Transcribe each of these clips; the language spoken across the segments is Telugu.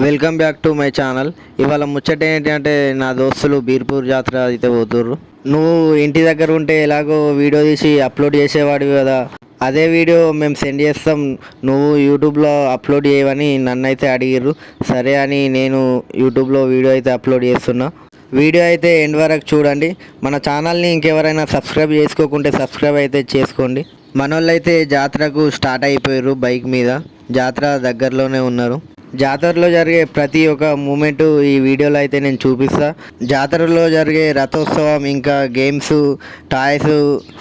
Welcome back to my channel. ఇవాళ ముచ్చట ఏంటంటే నా దోస్తులు బీర్పూర్ జాతర అయితే పోతుర్రు. నువ్వు ఇంటి దగ్గర ఉంటే ఎలాగో వీడియో తీసి అప్లోడ్ చేసేవాడివి కదా, అదే వీడియో మేము సెండ్ చేస్తాం, నువ్వు యూట్యూబ్లో అప్లోడ్ చేయవని నన్ను అయితే అడిగిర్రు. సరే అని నేను యూట్యూబ్లో వీడియో అయితే అప్లోడ్ చేస్తున్నా. వీడియో అయితే ఎండ్ వరకు చూడండి. మన ఛానల్ని ఇంకెవరైనా సబ్స్క్రైబ్ చేసుకోకుంటే సబ్స్క్రైబ్ అయితే చేసుకోండి. మనోళ్ళు అయితే జాతరకు స్టార్ట్ అయిపోయారు బైక్ మీద. జాతర దగ్గరలోనే ఉన్నారు. జాతరలో జరిగే ప్రతి ఒక్క మూమెంట్ ఈ వీడియోలో అయితే నేను చూపిస్తా. జాతరలో జరిగే రథోత్సవం, ఇంకా గేమ్స్, టాయ్స్,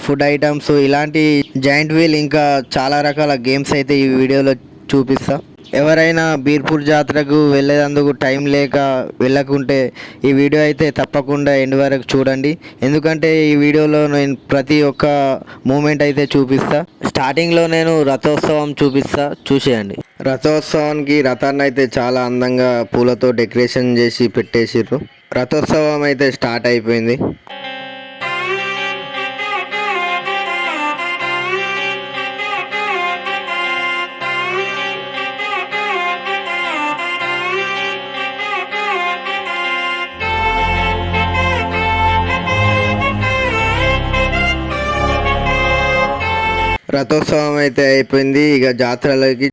ఫుడ్ ఐటమ్స్, ఇలాంటి జాయింట్ వీల్, ఇంకా చాలా రకాల గేమ్స్ అయితే ఈ వీడియోలో చూపిస్తా. ఎవరైనా బీర్పూర్ జాతరకు వెళ్ళేందుకు టైం లేక వెళ్ళకుంటే ఈ వీడియో అయితే తప్పకుండా ఎండ్ వరకు చూడండి. ఎందుకంటే ఈ వీడియోలో నేను ప్రతి ఒక్క మూమెంట్ అయితే చూపిస్తా. స్టార్టింగ్లో నేను రథోత్సవం చూపిస్తా, చూసేయండి. రథోత్సవానికి రథాన్ని అయితే చాలా అందంగా పూలతో డెకరేషన్ చేసి పెట్టేసిర్రు. రథోత్సవం అయితే స్టార్ట్ అయిపోయింది. రథోత్సవం అయితే అయిపోయింది. ఇక జాతరలోకి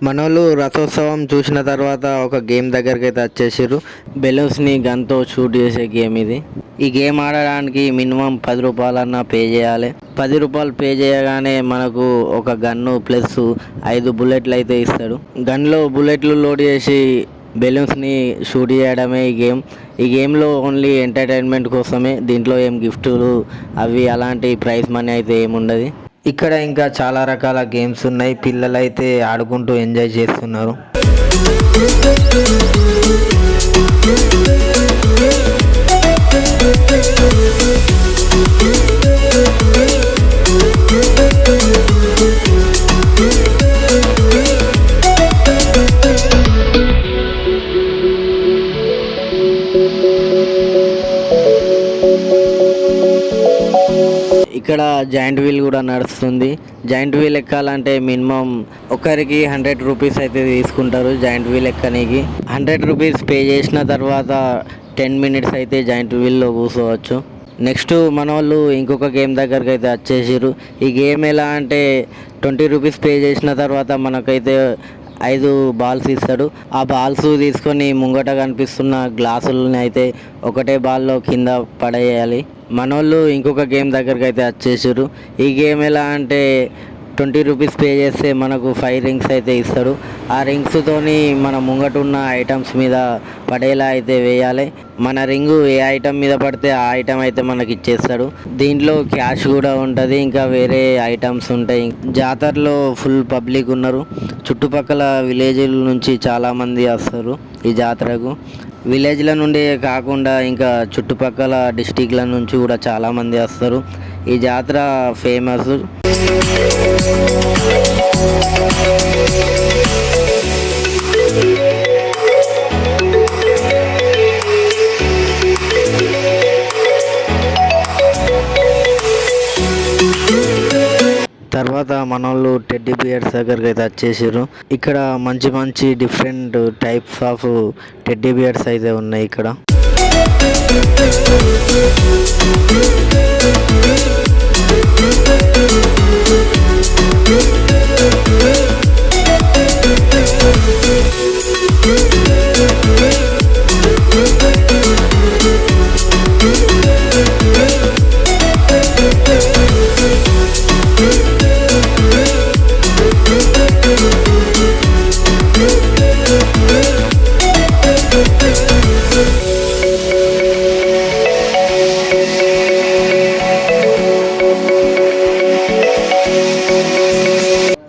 మనోళ్ళు రథోత్సవం చూసిన తర్వాత ఒక గేమ్ దగ్గరికి అయితే వచ్చేసారు. బెలూన్స్ని గన్తో షూట్ చేసే గేమ్ ఇది. ఈ గేమ్ ఆడడానికి మినిమం 10 రూపాయలన్నా పే చేయాలి. 10 రూపాయలు పే చేయగానే మనకు ఒక గన్ను ప్లస్ 5 బుల్లెట్లు అయితే ఇస్తాడు. గన్లో బుల్లెట్లు లోడ్ చేసి బెలూన్స్ని షూట్ చేయడమే ఈ గేమ్. ఈ గేమ్లో ఓన్లీ ఎంటర్టైన్మెంట్ కోసమే. దీంట్లో ఏం గిఫ్టులు అవి అలాంటి ప్రైజ్ మనీ అయితే ఏముండదు. ఇక్కడ ఇంకా చాలా రకాల గేమ్స్ ఉన్నాయి. పిల్లలు అయితే ఆడుకుంటూ ఎంజాయ్ చేస్తున్నారు. ఇక్కడ జాయింట్ వీల్ కూడా నడుస్తుంది. జాయింట్ వీల్ ఎక్కాలంటే మినిమం ఒకరికి 100 రూపీస్ అయితే తీసుకుంటారు జాయింట్ వీల్ ఎక్కడానికి. 100 రూపీస్ పే చేసిన తర్వాత 10 మినిట్స్ అయితే జాయింట్ వీల్లో కూర్చోవచ్చు. నెక్స్ట్ మన వాళ్ళు ఇంకొక గేమ్ దగ్గరికి అయితే వచ్చేసారు. ఈ గేమ్ ఎలా అంటే 20 రూపీస్ పే చేసిన తర్వాత మనకైతే 5 బాల్స్ ఇస్తాడు. ఆ బాల్స్ తీసుకొని ముంగట కనిపిస్తున్న గ్లాసులని అయితే ఒకటే బాల్లో కింద పడేయాలి. మనోళ్ళు ఇంకొక గేమ్ దగ్గరికి అయితే వచ్చేసారు. ఈ గేమ్ ఎలా అంటే 20 రూపీస్ పే చేస్తే మనకు 5 రింగ్స్ అయితే ఇస్తాడు. ఆ రింగ్స్తోని మన ముంగట ఉన్న ఐటమ్స్ మీద పడేలా అయితే వేయాలి. మన రింగు ఏ ఐటమ్ మీద పడితే ఆ ఐటమ్ అయితే మనకి ఇచ్చేస్తాడు. దీంట్లో క్యాష్ కూడా ఉంటుంది, ఇంకా వేరే ఐటమ్స్ ఉంటాయి. జాతరలో ఫుల్ పబ్లిక్ ఉన్నారు. చుట్టుపక్కల విలేజ్ల నుంచి చాలామంది వస్తారు ఈ జాతరకు. విలేజ్ల నుండి కాకుండా ఇంకా చుట్టుపక్కల డిస్టిక్ల నుంచి కూడా చాలామంది వస్తారు. ఈ జాతర ఫేమస్. తర్వాత మనోళ్ళు టెడ్డీ బియర్స్ దగ్గరికి అయితే వచ్చేసారు. ఇక్కడ మంచి మంచి different types of teddy beers అయితే ఉన్నాయి ఇక్కడ.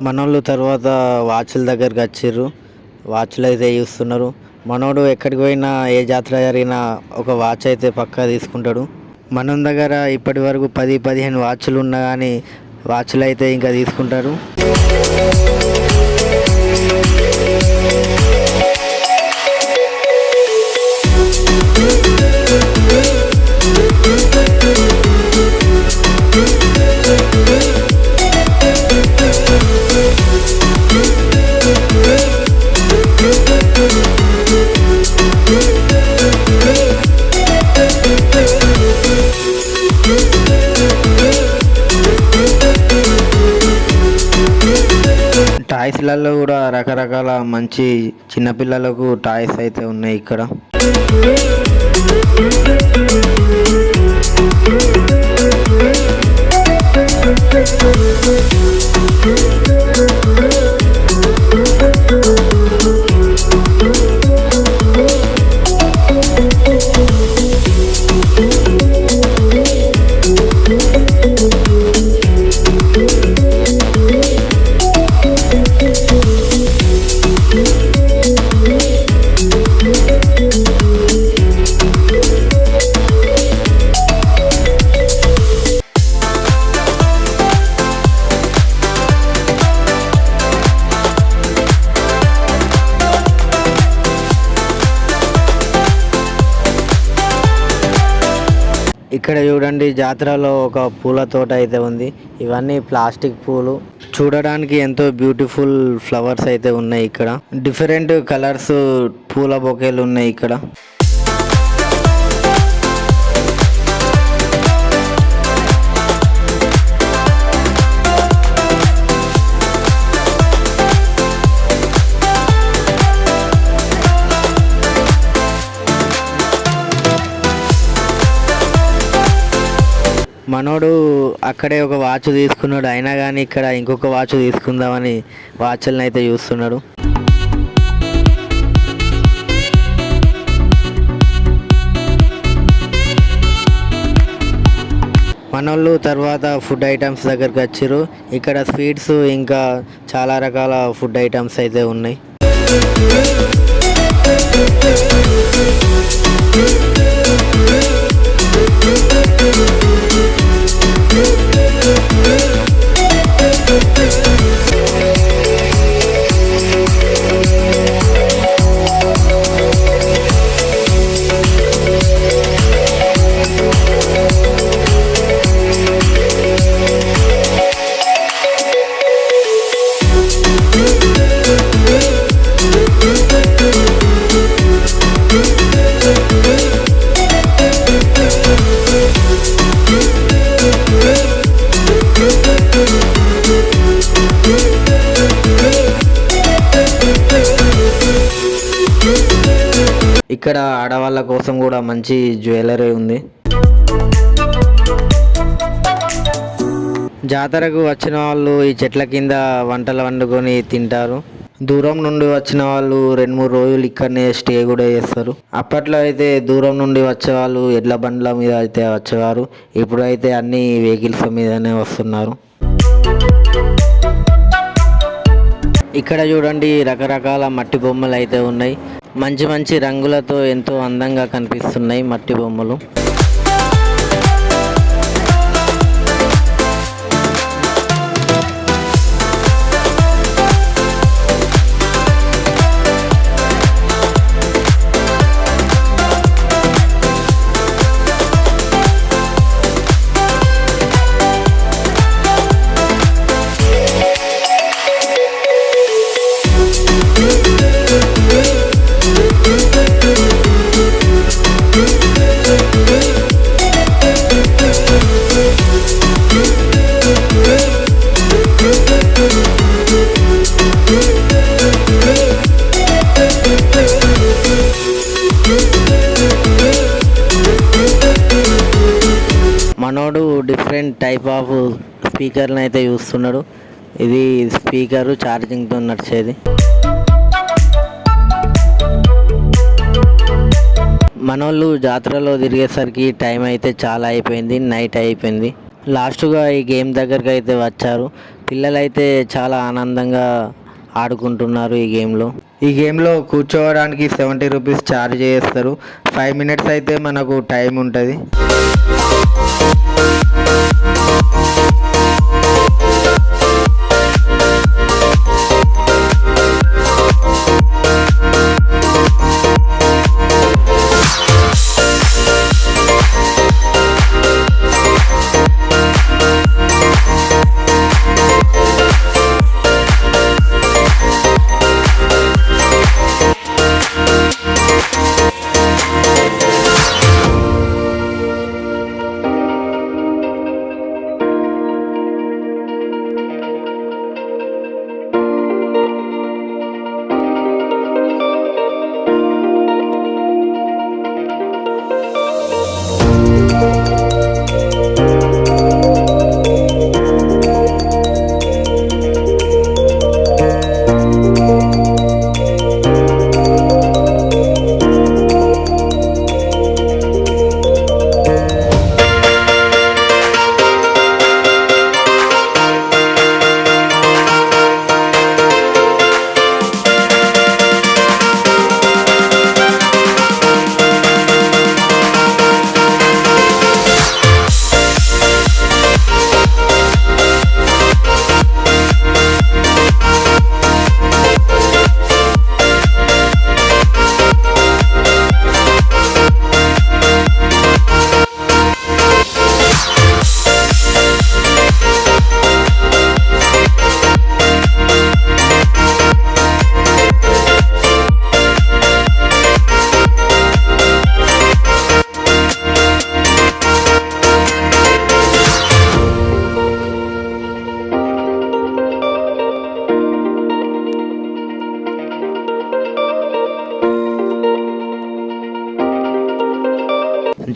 మనోళ్ళు తర్వాత వాచ్ల దగ్గరికి వచ్చిర్రు. వాచ్లు అయితే చూస్తున్నారు. మనోడు ఎక్కడికి పోయినా ఏ జాతర జరిగినా ఒక వాచ్ అయితే పక్కా తీసుకుంటాడు. మన దగ్గర ఇప్పటి వరకు 10-15 వాచ్లు ఉన్నా కానీ వాచ్లు అయితే ఇంకా తీసుకుంటారు. టాయ్స్లలో కూడా రకరకాల మంచి చిన్నపిల్లలకు టాయ్స్ అయితే ఉన్నాయి ఇక్కడ. ఇక్కడ చూడండి, జాతరలో ఒక పూల తోట అయితే ఉంది. ఇవన్నీ ప్లాస్టిక్ పూలు, చూడడానికి ఎంతో బ్యూటిఫుల్ ఫ్లవర్స్ అయితే ఉన్నాయి. ఇక్కడ డిఫరెంట్ కలర్స్ పూల బొకేలు ఉన్నాయి ఇక్కడ. మనోడు అక్కడే ఒక వాచ్ తీసుకున్నాడు. అయినా కానీ ఇక్కడ ఇంకొక వాచ్ తీసుకుందామని వాచ్లను అయితే చూస్తున్నాడు. మనోళ్ళు తర్వాత ఫుడ్ ఐటమ్స్ దగ్గరికి వచ్చారు. ఇక్కడ స్వీట్స్ ఇంకా చాలా రకాల ఫుడ్ ఐటమ్స్ అయితే ఉన్నాయి. ఇక్కడ ఆడవాళ్ళ కోసం కూడా మంచి జ్యువెలరీ ఉంది. జాతరకు వచ్చిన వాళ్ళు ఈ చెట్ల కింద వంటలు వండుకొని తింటారు. దూరం నుండి వచ్చిన వాళ్ళు 2-3 రోజులు ఇక్కడనే స్టే కూడా చేస్తారు. అప్పట్లో అయితే దూరం నుండి వచ్చేవాళ్ళు ఎడ్ల బండ్ల మీద అయితే వచ్చేవారు. ఇప్పుడు అయితే అన్ని వెహికల్స్ మీదనే వస్తున్నారు. ఇక్కడ చూడండి, రకరకాల మట్టి బొమ్మలు అయితే ఉన్నాయి. మంచి మంచి రంగులతో ఎంతో అందంగా కనిపిస్తున్నాయి మట్టి బొమ్మలు. మనోడు డిఫరెంట్ టైప్ ఆఫ్ స్పీకర్ని అయితే చూస్తున్నాడు. ఇది స్పీకరు ఛార్జింగ్తో నడిచేది. మనోళ్ళు జాతరలో తిరిగేసరికి టైం అయితే చాలా అయిపోయింది, నైట్ అయిపోయింది. లాస్ట్గా ఈ గేమ్ దగ్గరికి అయితే వచ్చారు. పిల్లలైతే చాలా ఆనందంగా ఆడుకుంటున్నారు ఈ గేమ్లో కూర్చోవడానికి 70 రూపీస్ ఛార్జ్ చేస్తారు. 5 మినిట్స్ అయితే మనకు టైం ఉంటుంది.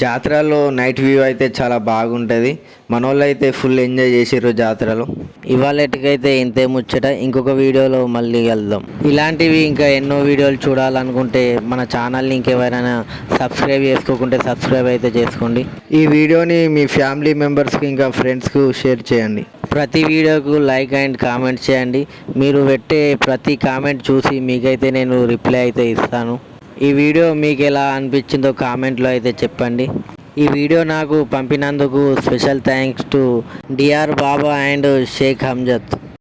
జాతరలో నైట్ వ్యూ అయితే చాలా బాగుంటుంది. మనోళ్ళు అయితే ఫుల్ ఎంజాయ్ చేసిర్రు జాతరలో. ఇవాళటికైతే ఇంతే ముచ్చట. ఇంకొక వీడియోలో మళ్ళీ వెళ్దాం. ఇలాంటివి ఇంకా ఎన్నో వీడియోలు చూడాలనుకుంటే మన ఛానల్ని ఇంకెవరైనా సబ్స్క్రైబ్ చేసుకోకుంటే సబ్స్క్రైబ్ అయితే చేసుకోండి. ఈ వీడియోని మీ ఫ్యామిలీ మెంబర్స్కి ఇంకా ఫ్రెండ్స్కు షేర్ చేయండి. ప్రతి వీడియోకు లైక్ అండ్ కామెంట్ చేయండి. మీరు పెట్టే ప్రతి కామెంట్ చూసి మీకైతే నేను రిప్లై అయితే ఇస్తాను. ఈ వీడియో మీకు ఎలా అనిపించిందో కామెంట్లో అయితే చెప్పండి. ఈ వీడియో నాకు పంపినందుకు special thanks to D R Baba and Sheikh హంజద్.